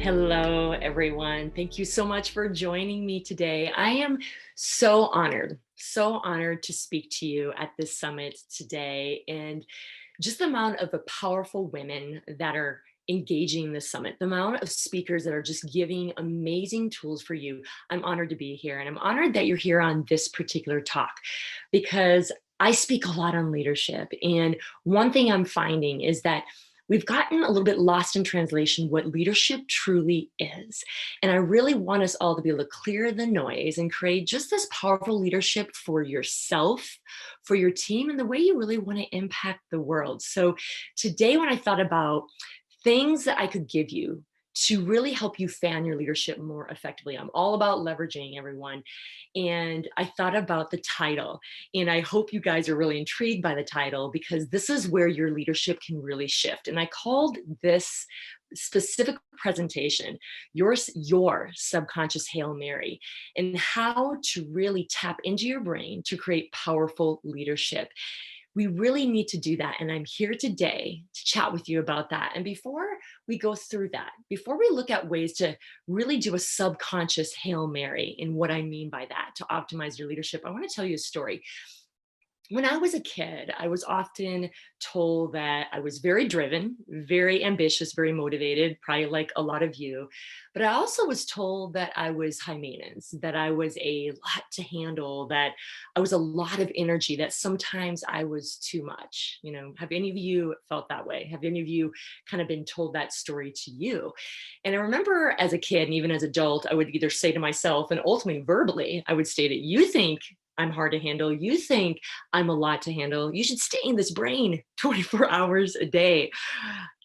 Hello, everyone. Thank you so much for joining me today. I am so honored to speak to you at this summit today. And just the amount of the powerful women that are engaging this summit, the amount of speakers that are just giving amazing tools for you. I'm honored to be here. And I'm honored that you're here on this particular talk because I speak a lot on leadership. And one thing I'm finding is that we've gotten a little bit lost in translation what leadership truly is. And I really want us all to be able to clear the noise and create just this powerful leadership for yourself, for your team, and the way you really want to impact the world. So today, when I thought about things that I could give you to really help you fan your leadership more effectively, I'm all about leveraging everyone. And I thought about the title, and I hope you guys are really intrigued by the title because this is where your leadership can really shift. And I called this specific presentation your subconscious Hail Mary, and how to really tap into your brain to create powerful leadership. We really need to do that. And I'm here today to chat with you about that. And before we go through that, before we look at ways to really do a subconscious Hail Mary and what I mean by that to optimize your leadership, I want to tell you a story. When I was a kid, I was often told that I was very driven, very ambitious, very motivated, probably like a lot of you. But I also was told that I was high maintenance, that I was a lot to handle, that I was a lot of energy, that sometimes I was too much. Have any of you felt that way? Have any of you kind of been told that story to you? And I remember as a kid and even as an adult, I would either say to myself and ultimately verbally, I would state it, you think I'm hard to handle. You think I'm a lot to handle. You should stay in this brain 24 hours a day.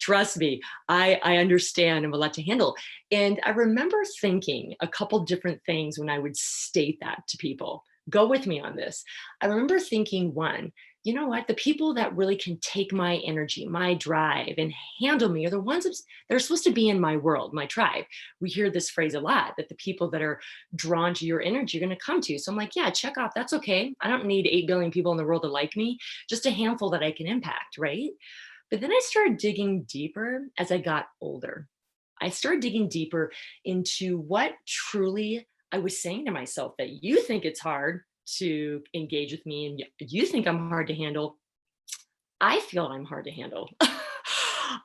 Trust me, I understand I'm a lot to handle. And I remember thinking a couple different things when I would state that to people. Go with me on this. I remember thinking, one, you know what? The people that really can take my energy, my drive, and handle me are the ones that are supposed to be in my world, my tribe. We hear this phrase a lot, that the people that are drawn to your energy are going to come to you. So I'm like, yeah, check off. That's okay. I don't need 8 billion people in the world to like me, just a handful that I can impact, right? But then I started digging deeper as I got older. I started digging deeper into what truly I was saying to myself, that you think it's hard to engage with me and you think I'm hard to handle. I feel I'm hard to handle.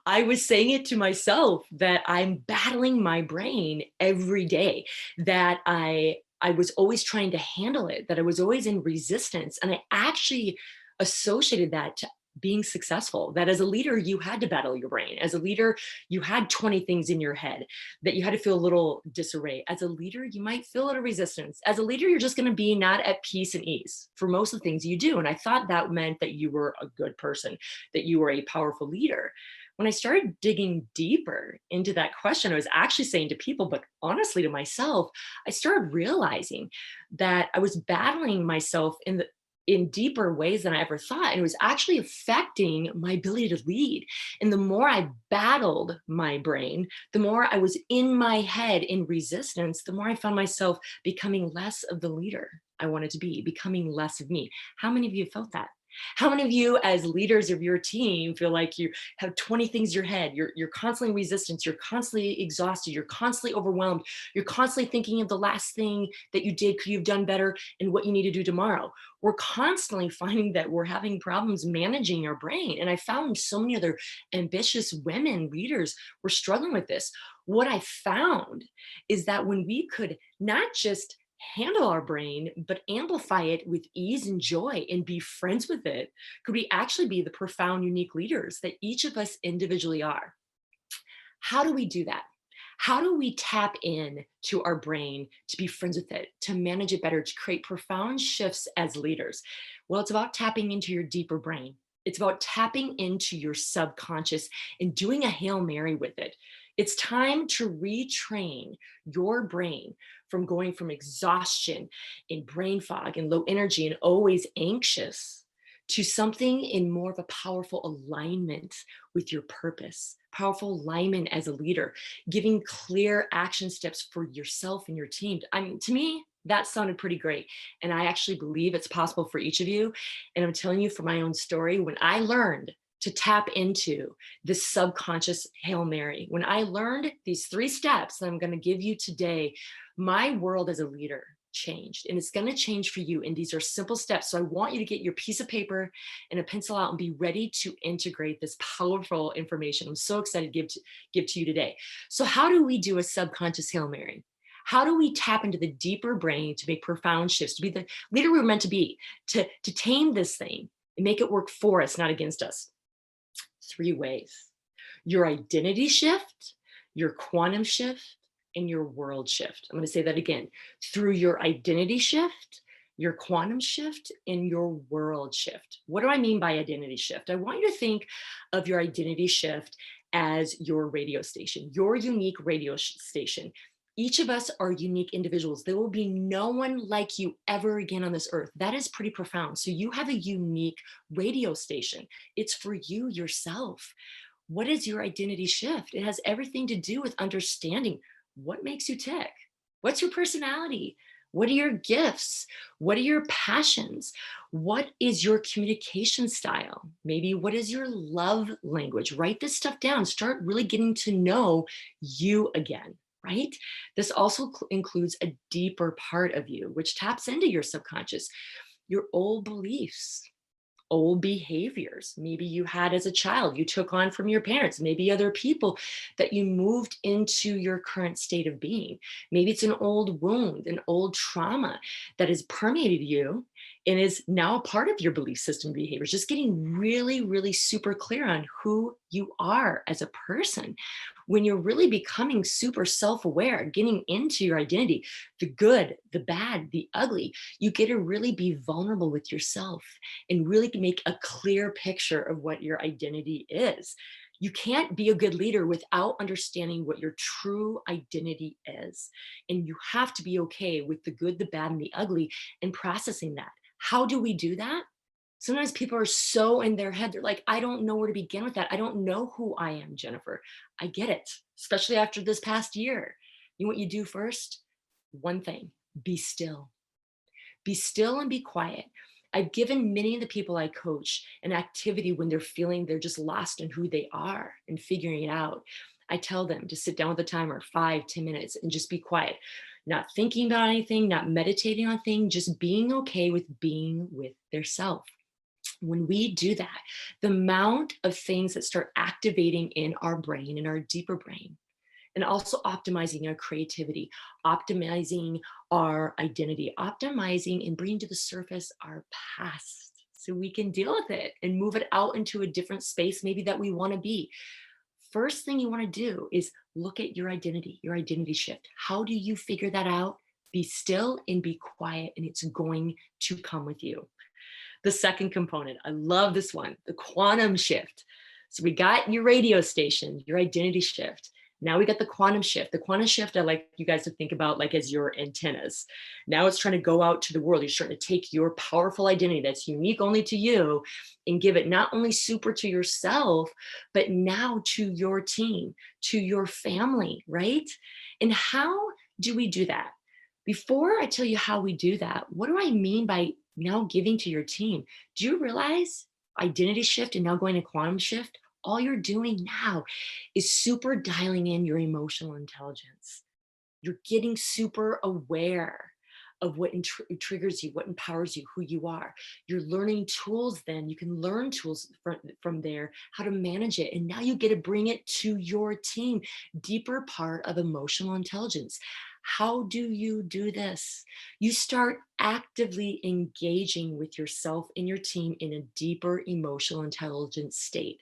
I was saying it to myself that I'm battling my brain every day, that I was always trying to handle it, that I was always in resistance. And I actually associated that to being successful, that as a leader, you had to battle your brain. As a leader, you had 20 things in your head, that you had to feel a little disarray. As a leader, you might feel a little resistance. As a leader, you're just going to be not at peace and ease for most of the things you do. And I thought that meant that you were a good person, that you were a powerful leader. When I started digging deeper into that question, I was actually saying to people, but honestly to myself, I started realizing that I was battling myself in deeper ways than I ever thought. And it was actually affecting my ability to lead. And the more I battled my brain, the more I was in my head in resistance, the more I found myself becoming less of the leader I wanted to be, becoming less of me. How many of you felt that? How many of you as leaders of your team feel like you have 20 things in your head? You're constantly resistant, you're constantly exhausted, you're constantly overwhelmed, you're constantly thinking of the last thing that you did, could you have done better, and what you need to do tomorrow. We're constantly finding that we're having problems managing our brain. And I found so many other ambitious women leaders were struggling with this. What I found is that when we could not just handle our brain, but amplify it with ease and joy and be friends with it, could we actually be the profound, unique leaders that each of us individually are? How do we do that? How do we tap in to our brain to be friends with it, to manage it better, to create profound shifts as leaders? Well, it's about tapping into your deeper brain. It's about tapping into your subconscious and doing a Hail Mary with it. It's time to retrain your brain from going from exhaustion and brain fog and low energy and always anxious to something in more of a powerful alignment with your purpose, powerful alignment as a leader, giving clear action steps for yourself and your team. I mean, to me, that sounded pretty great. And I actually believe it's possible for each of you. And I'm telling you from my own story, when I learned to tap into this subconscious Hail Mary. When I learned these 3 steps that I'm going to give you today, my world as a leader changed, and it's going to change for you. And these are simple steps. So I want you to get your piece of paper and a pencil out and be ready to integrate this powerful information. I'm so excited to give to you today. So how do we do a subconscious Hail Mary? How do we tap into the deeper brain to make profound shifts, to be the leader we're meant to be, to tame this thing and make it work for us, not against us? 3 ways: your identity shift, your quantum shift, and your world shift. I'm going to say that again: through your identity shift, your quantum shift, and your world shift. What do I mean by identity shift? I want you to think of your identity shift as your radio station, your unique radio station. Each of us are unique individuals. There will be no one like you ever again on this earth. That is pretty profound. So you have a unique radio station. It's for you yourself. What is your identity shift? It has everything to do with understanding what makes you tick. What's your personality? What are your gifts? What are your passions? What is your communication style? Maybe what is your love language? Write this stuff down. Start really getting to know you again, right? This also includes a deeper part of you, which taps into your subconscious, your old beliefs, old behaviors maybe you had as a child, you took on from your parents, maybe other people that you moved into your current state of being. Maybe it's an old wound, an old trauma that has permeated you and is now a part of your belief system behaviors. Just getting really, really super clear on who you are as a person. When you're really becoming super self-aware, getting into your identity, the good, the bad, the ugly, you get to really be vulnerable with yourself and really make a clear picture of what your identity is. You can't be a good leader without understanding what your true identity is. And you have to be okay with the good, the bad, and the ugly and processing that. How do we do that? Sometimes people are so in their head, they're like, I don't know where to begin with that. I don't know who I am, Jennifer. I get it, especially after this past year. You know what you do first? One thing: be still. Be still and be quiet. I've given many of the people I coach an activity when they're feeling they're just lost in who they are and figuring it out. I tell them to sit down with a timer, 5, 10 minutes, and just be quiet. Not thinking about anything, not meditating on things, just being okay with being with their self. When we do that, the amount of things that start activating in our brain, in our deeper brain, and also optimizing our creativity, optimizing our identity, optimizing and bringing to the surface our past so we can deal with it and move it out into a different space maybe that we want to be. First thing you want to do is look at your identity shift. How do you figure that out? Be still and be quiet, and it's going to come with you. The second component, I love this one, the quantum shift. So we got your radio station, your identity shift. Now we got the quantum shift. The quantum shift, I like you guys to think about like as your antennas. Now it's trying to go out to the world. You're starting to take your powerful identity that's unique only to you and give it not only super to yourself, but now to your team, to your family, right? And how do we do that? Before I tell you how we do that, what do I mean by now giving to your team? Do you realize identity shift and now going to quantum shift? All you're doing now is super dialing in your emotional intelligence. You're getting super aware of what triggers you, what empowers you, who you are. You're learning tools then. You can learn tools from there, how to manage it. And now you get to bring it to your team, deeper part of emotional intelligence. How do you do this? You start actively engaging with yourself and your team in a deeper emotional intelligence state.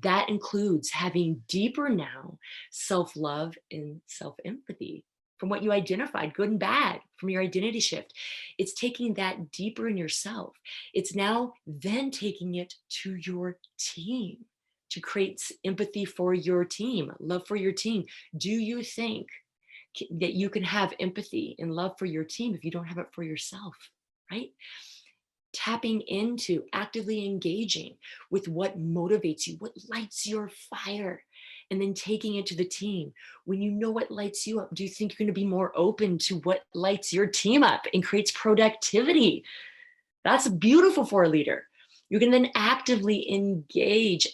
That includes having deeper now self-love and self-empathy from what you identified, good and bad, from your identity shift. It's taking that deeper in yourself. It's now then taking it to your team to create empathy for your team, love for your team. Do you think that you can have empathy and love for your team if you don't have it for yourself, right? Tapping into, actively engaging with what motivates you, what lights your fire, and then taking it to the team. When you know what lights you up, do you think you're going to be more open to what lights your team up and creates productivity? That's beautiful for a leader. You're going to then actively engage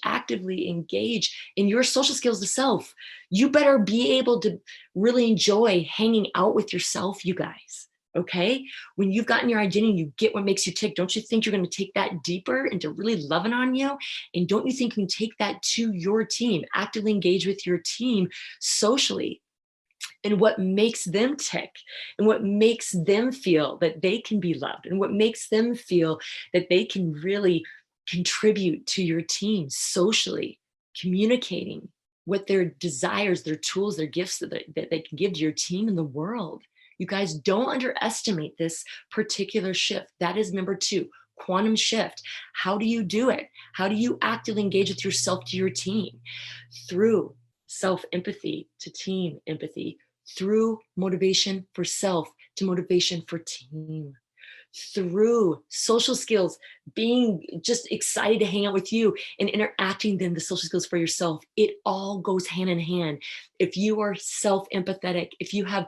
in your social skills to self. You better be able to really enjoy hanging out with yourself, you guys. Okay. When you've gotten your identity, you get what makes you tick. Don't you think you're going to take that deeper into really loving on you? And don't you think you can take that to your team, actively engage with your team socially? And what makes them tick and what makes them feel that they can be loved and what makes them feel that they can really contribute to your team socially, communicating what their desires, their tools, their gifts that they can give to your team and the world. You guys, don't underestimate this particular shift. That is number 2, quantum shift. How do you do it? How do you actively engage with yourself to your team? Through self-empathy to team empathy, through motivation for self to motivation for team, through social skills, being just excited to hang out with you and interacting then the social skills for yourself. It all goes hand in hand. If you are self-empathetic, if you have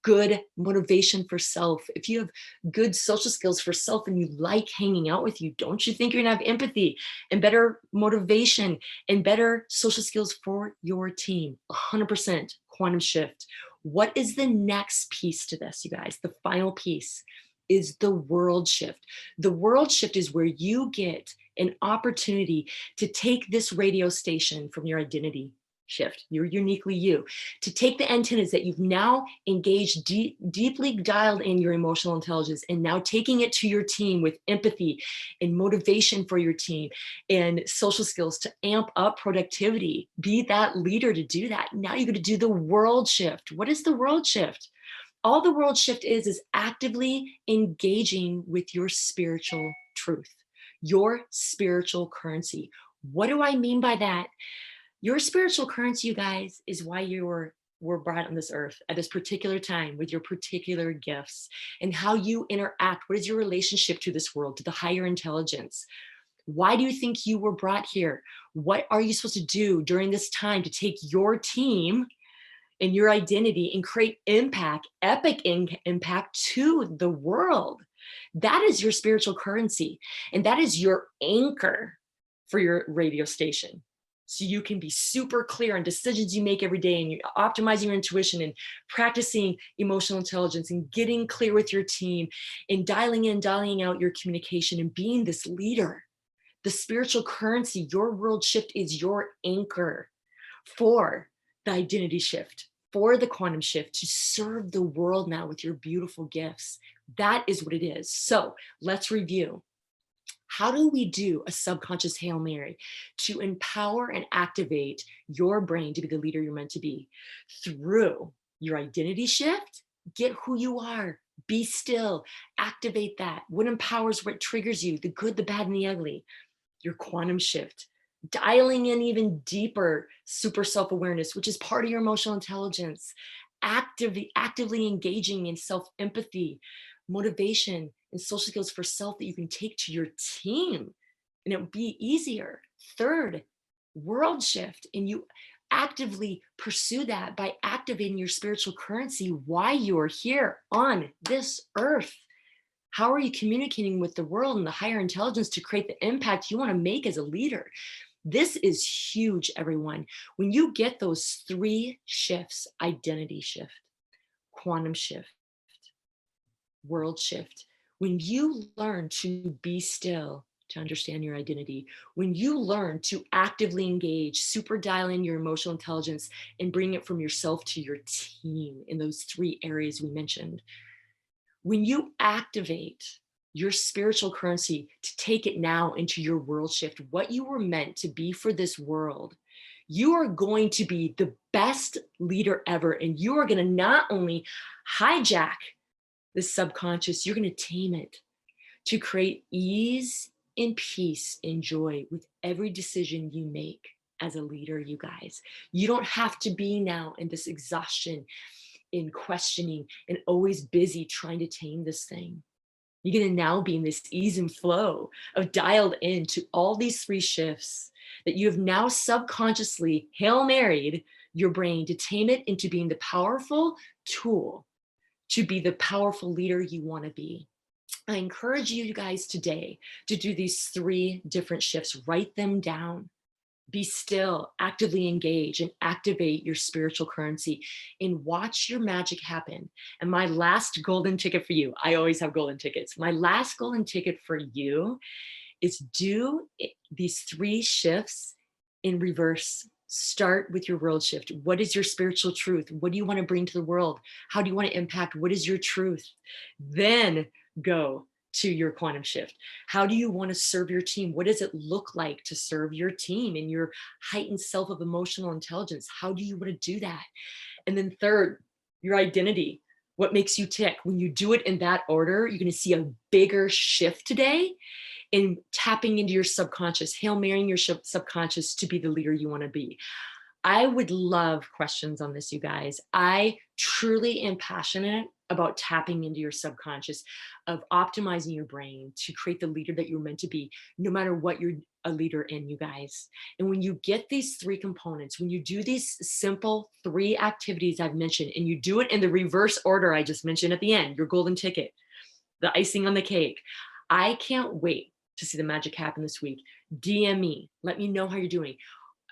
good motivation for self, if you have good social skills for self and you like hanging out with you, don't you think you're gonna have empathy and better motivation and better social skills for your team? 100% quantum shift. What is the next piece to this, you guys? The final piece is the world shift. The world shift is where you get an opportunity to take this radio station from your identity shift. You're uniquely you. To take the antennas that you've now engaged, deeply dialed in your emotional intelligence, and now taking it to your team with empathy and motivation for your team and social skills to amp up productivity. Be that leader to do that. Now you're going to do the world shift. What is the world shift? All the world shift is actively engaging with your spiritual truth, your spiritual currency. What do I mean by that? Your spiritual currency, you guys, is why you were brought on this earth at this particular time with your particular gifts and how you interact. What is your relationship to this world, to the higher intelligence? Why do you think you were brought here? What are you supposed to do during this time to take your team and your identity and create impact, epic impact to the world? That is your spiritual currency. And that is your anchor for your radio station. So you can be super clear on decisions you make every day, and you're optimizing your intuition and practicing emotional intelligence and getting clear with your team and dialing in, dialing out your communication and being this leader. The spiritual currency, your world shift, is your anchor for the identity shift, for the quantum shift, to serve the world now with your beautiful gifts. That is what it is. So let's review. How do we do a subconscious Hail Mary to empower and activate your brain to be the leader you're meant to be? Through your identity shift, get who you are, be still, activate that. What empowers, what triggers you, the good, the bad, and the ugly. Your quantum shift, dialing in even deeper super self-awareness, which is part of your emotional intelligence, actively engaging in self-empathy, motivation, and social skills for self that you can take to your team, and it would be easier. Third, world shift, and you actively pursue that by activating your spiritual currency while you are here on this earth. How are you communicating with the world and the higher intelligence to create the impact you want to make as a leader? This is huge, everyone. When you get those 3 shifts: identity shift, quantum shift, world shift, when you learn to be still, to understand your identity, when you learn to actively engage, super dial in your emotional intelligence and bring it from yourself to your team in those 3 areas we mentioned, when you activate your spiritual currency to take it now into your world shift, what you were meant to be for this world, you are going to be the best leader ever. And you are going to not only hijack the subconscious, you're going to tame it to create ease and peace and joy with every decision you make as a leader, you guys. You don't have to be now in this exhaustion, in questioning, and always busy trying to tame this thing. You're going to now be in this ease and flow of dialed into all these 3 shifts that you have now subconsciously Hail Married your brain to tame it into being the powerful tool to be the powerful leader you want to be. I encourage you guys today to do these 3 different shifts. Write them down. Be still, actively engage, and activate your spiritual currency and watch your magic happen. And my last golden ticket for you, I always have golden tickets. My last golden ticket for you is these 3 shifts in reverse. Start with your world shift. What is your spiritual truth? What do you want to bring to the world? How do you want to impact? What is your truth? Then go to your quantum shift. How do you want to serve your team? What does it look like to serve your team in your heightened self of emotional intelligence? How do you want to do that? And then third, your identity. What makes you tick? When you do it in that order, you're going to see a bigger shift today in tapping into your subconscious, hail marrying your subconscious to be the leader you want to be. I would love questions on this, you guys. I truly am passionate about tapping into your subconscious, of optimizing your brain to create the leader that you're meant to be, no matter what you're a leader in, you guys. And when you get these 3 components, when you do these simple 3 activities I've mentioned, and you do it in the reverse order I just mentioned at the end, your golden ticket, the icing on the cake, I can't wait to see the magic happen this week. DM me, let me know how you're doing.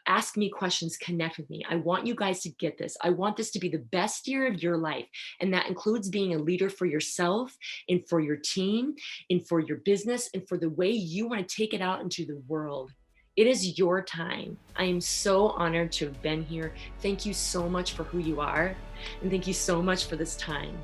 Ask me questions, connect with me. I want you guys to get this. I want this to be the best year of your life. And that includes being a leader for yourself and for your team and for your business and for the way you want to take it out into the world. It is your time. I am so honored to have been here. Thank you so much for who you are. And thank you so much for this time.